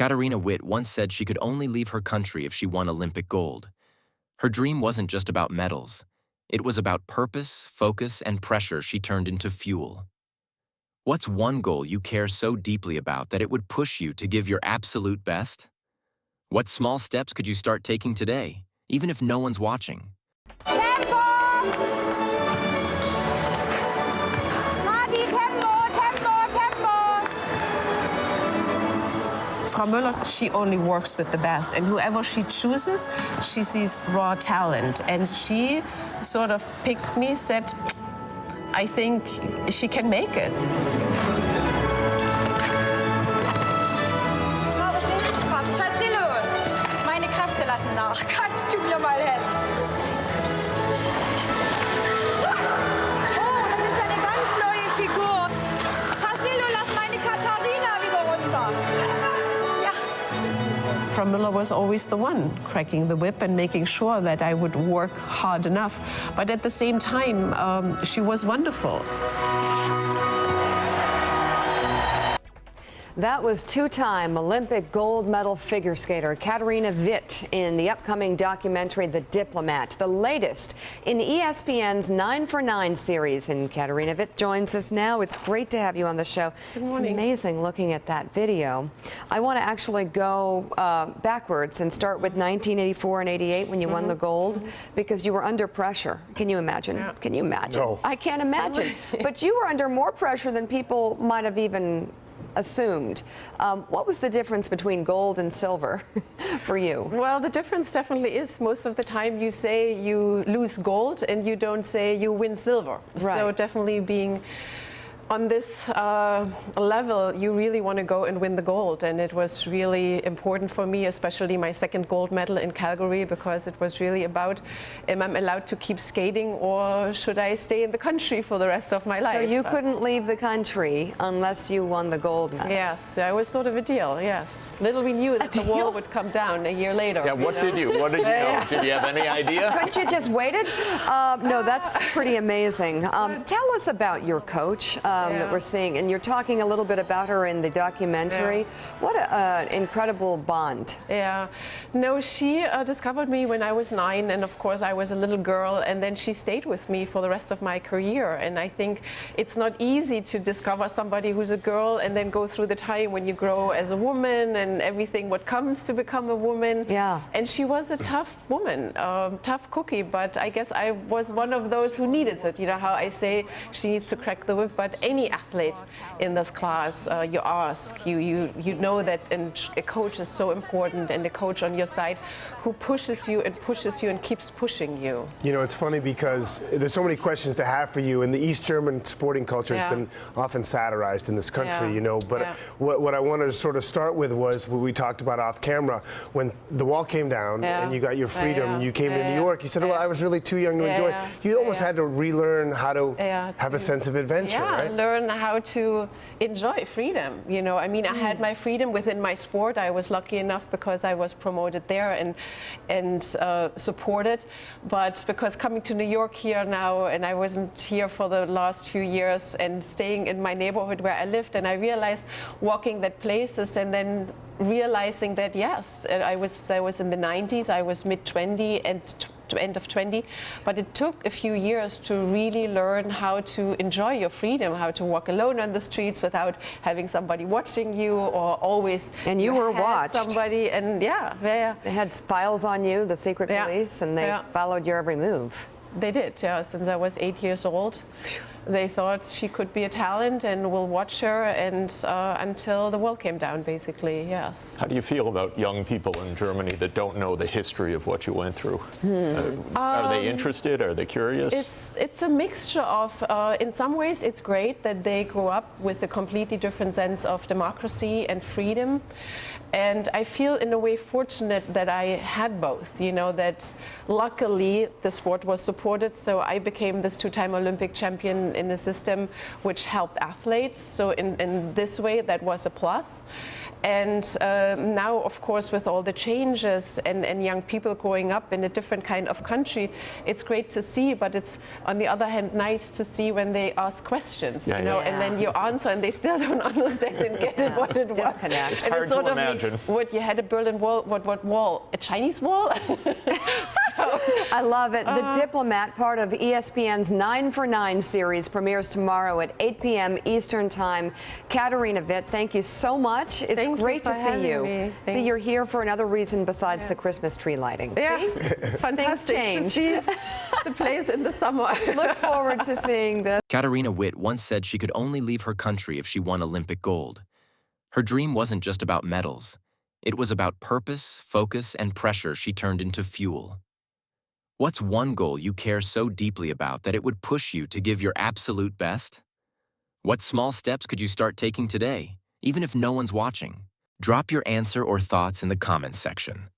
Katarina Witt once said she could only leave her country if she won Olympic gold. Her dream wasn't just about medals. It was about purpose, focus, and pressure she turned into fuel. What's one goal you care so deeply about that it would push you to give your absolute best? What small steps could you start taking today, even if no one's watching? Frau Müller, she only works with the best, and whoever she chooses, she sees raw talent. And she sort of picked me, said, I think she can make it. Tassilo, meine Kräfte lassen nach. Kannst du mir mal helfen? Oh, das ist ja eine ganz neue Figur. Tassilo, lass meine Katarina wieder runter. Frau Müller was always the one cracking the whip and making sure that I would work hard enough. But at the same time, she was wonderful. That was two-time Olympic gold medal figure skater Katarina Witt in the upcoming documentary The Diplomat, the latest in ESPN's 9 for 9 series. And Katarina Witt joins us now. It's great to have you on the show. Good morning. It's amazing looking at that video. I want to actually go backwards and start with 1984 and 88 when you won the gold, because you were under pressure. Can you imagine? Yeah. Can you imagine? No. I can't imagine. But you were under more pressure than people might have even assumed. What was the difference between gold and silver for you? Well, the difference definitely is most of the time you say you lose gold and you don't say you win silver. Right. So definitely being on this level, you really want to go and win the gold. And it was really important for me, especially my second gold medal in Calgary, because it was really about, am I allowed to keep skating or should I stay in the country for the rest of my life? So you couldn't leave the country unless you won the gold medal. Yes, that was sort of a deal, yes. Little we knew that the wall would come down a year later. Yeah, what did you know? Did you have any idea? Couldn't you just waited? No, that's pretty amazing. Tell us about your coach that we're seeing, and you're talking a little bit about her in the documentary. What an incredible bond. Yeah, no, she discovered me when I was 9, and of course I was a little girl, and then she stayed with me for the rest of my career. And I think it's not easy to discover somebody who's a girl and then go through the time when you grow as a woman and everything what comes to become a woman. Yeah. And she was a tough woman, tough cookie, but I guess I was one of those who needed it. You know how I say she needs to crack the whip, but any athlete in this class, you ask, you know that, and a coach is so important, and a coach on your side who pushes you and keeps pushing you. You know, it's funny because there's so many questions to have for you, and the East German sporting culture has been often satirized in this country, you know, but what I wanted to sort of start with was what we talked about off camera. When the wall came down and you got your freedom, you came to New York, you said, well, I was really too young to enjoy it. You almost had to relearn how to have a sense of adventure, right? Learn how to enjoy freedom. You know, I mean, I had my freedom within my sport. I was lucky enough because I was promoted there and supported. But because coming to New York here now, and I wasn't here for the last few years, and staying in my neighborhood where I lived, and I realized walking that places and then realizing that, yes, I was in the 90s, I was mid-20 and end of 20, but it took a few years to really learn how to enjoy your freedom, how to walk alone on the streets without having somebody watching you, or always. And you were watched. Somebody, and They had files on you, the secret police, and they followed your every move. They did, since I was 8 years old. They thought she could be a talent and will watch her, and until the wall came down, basically, yes. How do you feel about young people in Germany that don't know the history of what you went through? Are they interested? Are they curious? It's a mixture of, in some ways it's great that they grew up with a completely different sense of democracy and freedom. And I feel in a way fortunate that I had both, you know, that luckily the sport was supported. So I became this two-time Olympic champion in a system which helped athletes. So in this way, that was a plus. And now, of course, with all the changes and young people growing up in a different kind of country, it's great to see, but it's, on the other hand, nice to see when they ask questions, you know, and then you answer and they still don't understand and get it, what it was. Disconnect. It's hard to imagine. What, you had a Berlin Wall, what wall? A Chinese wall? I love it. The Diplomat, part of ESPN's 9 for 9 series, premieres tomorrow at 8 p.m. Eastern Time. Katarina Witt, thank you so much. It's great to see you. See, you're here for another reason besides the Christmas tree lighting. Yeah, see? fantastic to Things change. see the place in the summer. Look forward to seeing this. Katarina Witt once said she could only leave her country if she won Olympic gold. Her dream wasn't just about medals. It was about purpose, focus, and pressure she turned into fuel. What's one goal you care so deeply about that it would push you to give your absolute best? What small steps could you start taking today, even if no one's watching? Drop your answer or thoughts in the comments section.